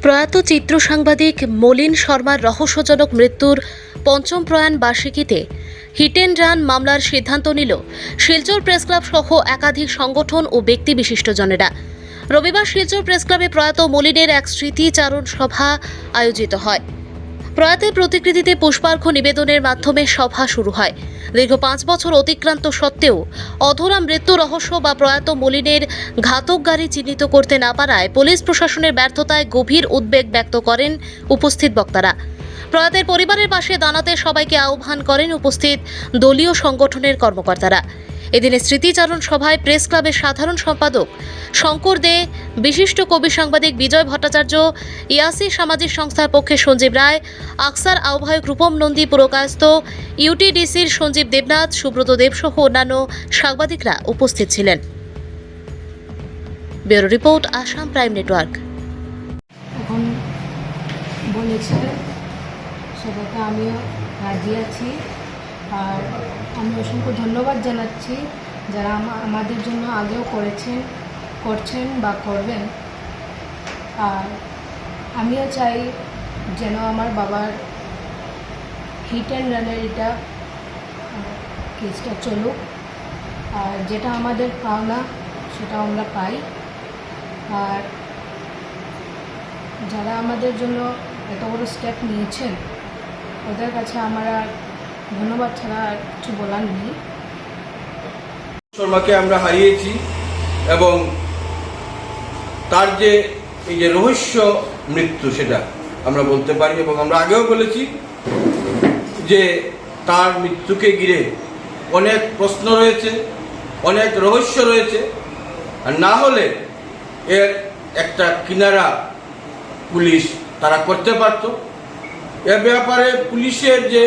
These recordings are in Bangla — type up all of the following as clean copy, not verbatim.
প্রয়াত চিত্র সাংবাদিক মলিন শর্মার রহস্যজনক মৃত্যুর পঞ্চম প্রয়াণ বার্ষিকীতে হিট অ্যান্ড রান মামলার সিদ্ধান্ত নিল শিলচর প্রেস ক্লাব সহ একাধিক সংগঠন ও ব্যক্তি বিশিষ্টজনেরা। রবিবার শিলচর প্রেস ক্লাবে প্রয়াত মলিনের এক স্মৃতিচারণ সভা আয়োজিত হয়। প্রয়াতের প্রতিকৃতিতে পুষ্পার্ঘ্য নিবেদনের মাধ্যমে সভা শুরু হয়। দীর্ঘ 5 বছর অতিক্রান্ত সত্ত্বেও অধরা মৃত্যু রহস্য বা প্রয়াত মলিনের ঘাতক গাড়ি চিহ্নিত করতে না পারায় পুলিশ প্রশাসনের ব্যর্থতায় গভীর উদ্বেগ ব্যক্ত করেন উপস্থিত বক্তারা। প্রয়াতের পরিবারের পাশে দাঁড়াতে সবাইকে আহ্বান করেন উপস্থিত দলীয় সংগঠনের কর্মকর্তারা। এদিনে স্মৃতিচারণ সভায় প্রেস ক্লাবের সাধারণ সম্পাদক শঙ্কর দে, বিশিষ্ট কবি সাংবাদিক বিজয় ভট্টাচার্য, ইয়াসি সামাজিক সংস্থার পক্ষে সঞ্জীব রায়, আকসার আহ্বায়ক রূপম নন্দী, পুরকায়স্থ ইউটিডিসির সঞ্জীব দেবনাথ, সুব্রত দেব সহ অন্যান্য সাংবাদিকরা উপস্থিত ছিলেন। Bureau report, Assam prime network. এখন বলেছে সেটাতে আমিও রাজি আছি, আর আমি অসংখ্য ধন্যবাদ জানাচ্ছি যারা আমাদের জন্য আগেও করছেন বা করবেন। আর আমিও চাই যেন আমার বাবার হিট অ্যান্ড রানের এটা কেসটা চলুক, আর যেটা আমাদের পাওনা সেটা আমরা পাই। আর যারা আমাদের জন্য এত বড় স্টেপ নিয়েছেন ওদের কাছে আমার আর ধন্যবাদ ছাড়া আর কিছু বলার নেই। শর্মাকে আমরা হারিয়েছি এবং তার যে এই যে রহস্য মৃত্যু সেটা আমরা বলতে পারি, এবং আমরা আগেও বলেছি যে তার মৃত্যুকে ঘিরে অনেক প্রশ্ন রয়েছে, অনেক রহস্য রয়েছে, আর না হলে এর একটা কিনারা পুলিশ তারা করতে পারত। এ ব্যাপারে পুলিশের যে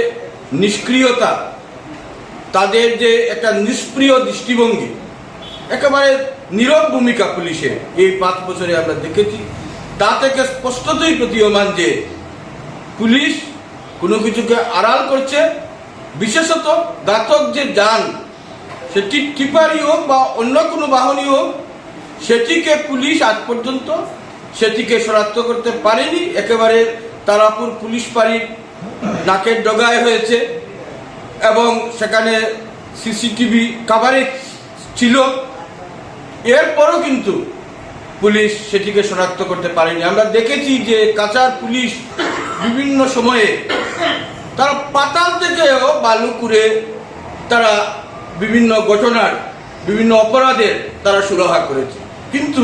নিষ্ক্রিয়তা, তাদের যে একটা নিষ্ক্রিয় দৃষ্টিভঙ্গি, একেবারে নীরব ভূমিকা পুলিশের এই 5 বছরে আমরা দেখেছি, তা থেকে স্পষ্টতই প্রতীয়মান যে পুলিশ কোনো কিছুকে আড়াল করছে। বিশেষত ঘাতক যে যান, সেটি টিপারই হোক বা অন্য কোনো বাহনই হোক, সেটিকে পুলিশ আজ পর্যন্ত সেটিকে শনাক্ত করতে পারেনি। একেবারে তারাপুর পুলিশ ফাঁড়ির নাকের ডগায় হয়েছে এবং সেখানে সিসিটিভি কভারেজ ছিল, এরপরও কিন্তু পুলিশ সেটিকে শনাক্ত করতে পারেনি। আমরা দেখেছি যে কাছাড় পুলিশ বিভিন্ন সময়ে তারা পাতাল থেকেও বালু করে তারা বিভিন্ন ঘটনার, বিভিন্ন অপরাধের তারা সুরাহা করেছে, কিন্তু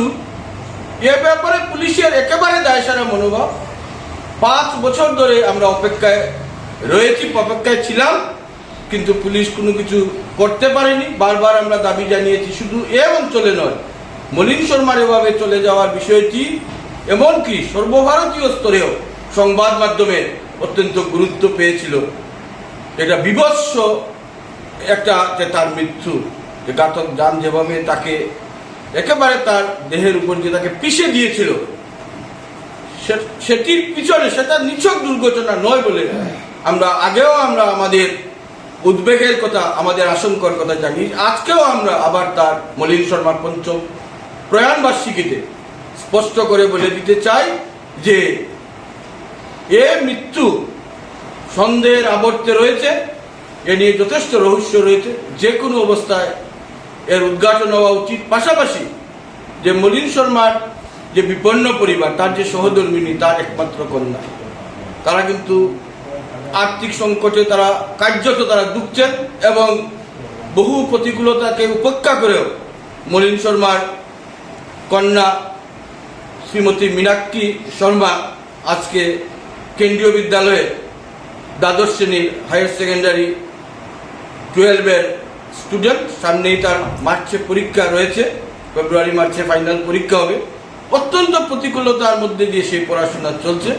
এ ব্যাপারে পুলিশের একেবারে দায়সারা মনোভাব। 5 বছর ধরে আমরা অপেক্ষায় রয়েছি, অপেক্ষায় ছিলাম, কিন্তু পুলিশ কোনো কিছু করতে পারেনি। বারবার আমরা দাবি জানিয়েছি, শুধু এ অঞ্চলে নয়, মলিন শর্মার এভাবে চলে যাওয়ার বিষয়টি এমনকি সর্বভারতীয় স্তরেও সংবাদ মাধ্যমে অত্যন্ত গুরুত্ব পেয়েছিল। এটা বিভৎস একটা যে তার মৃত্যু, যে ঘাতক যান যেভাবে তাকে একেবারে তার দেহের উপর যে তাকে পিষে দিয়েছিল, সেটির পিছনে সেটা নিছক দুর্ঘটনা নয় বলে আমরা আগেও আমাদের উদ্বেগের কথা, আমাদের আশঙ্কার কথা জানি। আজকেও আমরা আবার তার মলিন শর্মার 5ম প্রয়াণ বার্ষিকীতে স্পষ্ট করে বলে দিতে চাই যে এ মৃত্যু সন্দেহের আবর্তে রয়েছে, এ নিয়ে যথেষ্ট রহস্য রয়েছে। যে কোনো অবস্থায় এর উদ্ঘাটন হওয়া উচিত। পাশাপাশি যে মলিন শর্মার যে বিপন্ন পরিবার, তার যে সহধর্মিনী, তার একমাত্র কন্যা, তারা কিন্তু আর্থিক সংকটে তারা কার্যত তারা ভুগছেন, এবং বহু প্রতিকূলতাকে উপেক্ষা করেও মলিন শর্মার কন্যা শ্রীমতী মীনাক্ষী শর্মা আজকে কেন্দ্রীয় বিদ্যালয়ে দ্বাদশ শ্রেণীর হায়ার সেকেন্ডারি 12-এর স্টুডেন্ট। সামনেই তার মার্চে পরীক্ষা রয়েছে, ফেব্রুয়ারি মার্চে ফাইনাল পরীক্ষা হবে। অত্যন্ত প্রতিকূলতার মধ্যে দিয়ে সেই পড়াশোনা চলছে।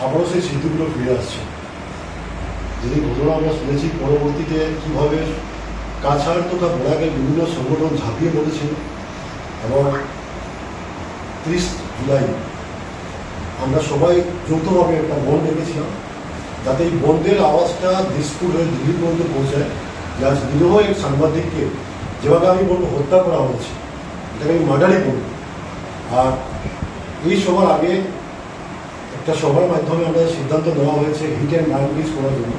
আবারও সেই স্মৃতিগুলো ফিরে আসছে। যদি ঘটনা আমরা শুনেছি, পরবর্তীতে কীভাবে কাছাড় তথা বরাকের বিভিন্ন সংগঠন ঝাঁপিয়ে পড়েছিল, এবং 30 জুলাই আমরা সবাই যৌথভাবে একটা বন্ধ ডেকেছিলাম, যাতে এই বন্ধের আওয়াজটা দিসপুর হয়ে দিল্লি পর্যন্ত পৌঁছায়। যে আজ নিরীহ এক সাংবাদিককে যেভাবে আমি বলবো হত্যা করা হয়েছে, এটাকে আমি মার্ডারই বলবো। আর এই সবার আগে একটা সভার মাধ্যমে আমরা সিদ্ধান্ত নেওয়া হয়েছে হিট অ্যান্ড রান রিলিজ করার জন্য।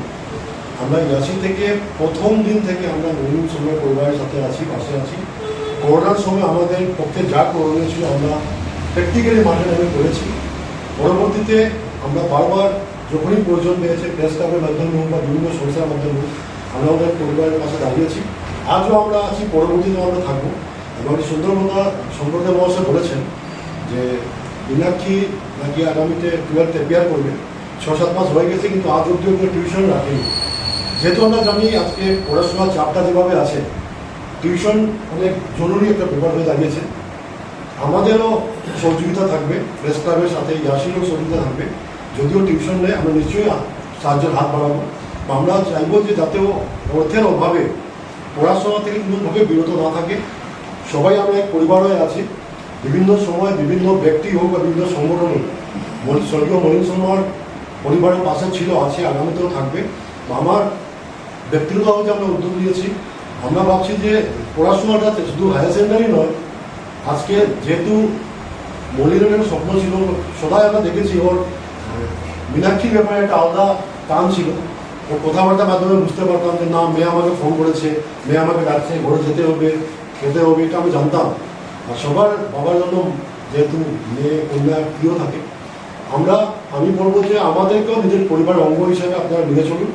আমরা ইয়াসি থেকে প্রথম দিন থেকে আমরা নতুন সময় পরিবারের সাথে আছি, পাশে আছি। করোনার সময় আমাদের পক্ষে যা করণীয় ছিল আমরা প্র্যাকটিক্যালি মাঠে নেমে করেছি। পরবর্তীতে আমরা বারবার যখনই প্রয়োজন পেয়েছে প্রেস ক্লাবের মাধ্যমে হোক বা বিভিন্ন সংস্থার মাধ্যমে হোক আমরা আমাদের পরিবারের পাশে দাঁড়িয়েছি। আজও আমরা আছি, পরবর্তীতেও আমরা থাকবো। এবং সুন্দরবনা সম্প্রদায় মহাশয় বলেছেন যে মীনাক্ষী নাকি আগামীতে 12th অ্যাপিয়ার করবে। 6-7 মাস হয়ে গেছে কিন্তু আজ অব্দি কোনো টিউশন রাখেনি। যেহেতু আমরা জানি আজকে পড়াশোনার চাপটা যেভাবে আছে, টিউশন অনেক জরুরি একটা ব্যাপার হয়ে দাঁড়িয়েছে। আমাদেরও সহযোগিতা থাকবে, প্রেস ক্লাবের সাথে ইয়াসিরও সহযোগিতা থাকবে। যদিও টিউশন নেই, আমরা নিশ্চয়ই সাহায্যের হাত বাড়াবো। আমরা চাইবো যে যাতেও অর্থের অভাবে পড়াশোনা থেকে কোনোভাবে বিরত না থাকে। সবাই আমরা এক পরিবার হয়ে আছি। বিভিন্ন সময় বিভিন্ন ব্যক্তি হোক বা বিভিন্ন সংগঠন হোক, স্বর্গীয় মলিন শর্মার পরিবারের পাশে ছিল, আছে, আগামীতেও থাকবে। আমার ব্যক্তিগতভাবে যে আমরা উদ্যোগ নিয়েছি, আমরা ভাবছি যে পড়াশোনাটা শুধু হায়ার সেকেন্ডারি নয়। আজকে যেহেতু মলিনের স্বপ্ন ছিল, সবাই আমরা দেখেছি ওর মীনাক্ষীর ব্যাপারে একটা আলাদা টান ছিল। ওর কথাবার্তার মাধ্যমে বুঝতে পারতাম যে না, মেয়ে আমাকে ফোন করেছে, মেয়ে আমাকে ডাকছে, ঘরে যেতে হবে, খেতে হবে, এটা আমি জানতাম। আর সবার বাবার জন্য যেহেতু মেয়ে কন্যা প্রিয় থাকে, আমি বলবো যে আমাদেরকেও নিজের পরিবারের অঙ্গ হিসাবে আপনারা নিয়ে চলুন।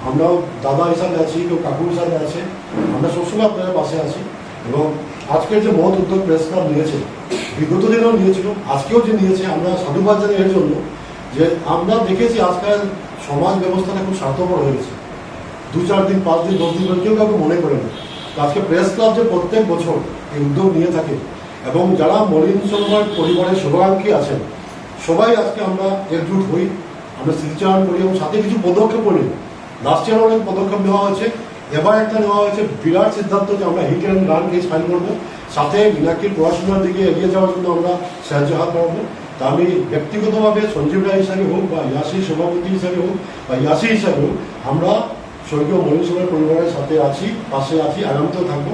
আমরাও দাদা হিসাবে আছি, কেউ কাকু হিসাবে আছে, আমরা সবসময় আপনাদের পাশে আছি। এবং আজকের যে মহৎ উদ্যোগ প্রেস ক্লাব নিয়েছে, বিগত দিনেও নিয়েছিল, আজকেও যে নিয়েছে, আমরা সাধুবাদ জানি এর জন্য। যে আমরা দেখেছি আজকাল সমাজ ব্যবস্থাটা খুব স্বার্থপর হয়ে গেছে। 2-4 দিন, 5 দিন, 10 দিন করে কেউ কাউকে মনে করে না। আজকে প্রেস ক্লাব যে প্রত্যেক বছর এই উদ্যোগ নিয়ে থাকে এবং যারা মলিন শর্মার পরিবারের শুভাকাঙ্ক্ষী আছেন, সবাই আজকে আমরা একজুট হই, আমরা স্মৃতিচারণ করি এবং সাথে কিছু পদক্ষেপ করি। লাস্ট ইয়ার অনেক পদক্ষেপ নেওয়া হয়েছে, এবার একটা নেওয়া হয়েছে বিরাট সিদ্ধান্ত যে আমরা hit and run case file করবো। সাথে মীনাক্ষীর পড়াশোনার দিকে এগিয়ে যাওয়ার জন্য আমরা সাহায্য হাত বাড়াবো। তা আমি ব্যক্তিগতভাবে সঞ্জীব রায় হিসাবে হোক বা ইয়াসির সভাপতি হিসাবে হোক বা ইয়াসি হিসাবে হোক, আমরা স্বর্গীয় মলিন শর্মার পরিবারের সাথে আছি, পাশে আছি, আগামীতেও থাকবো।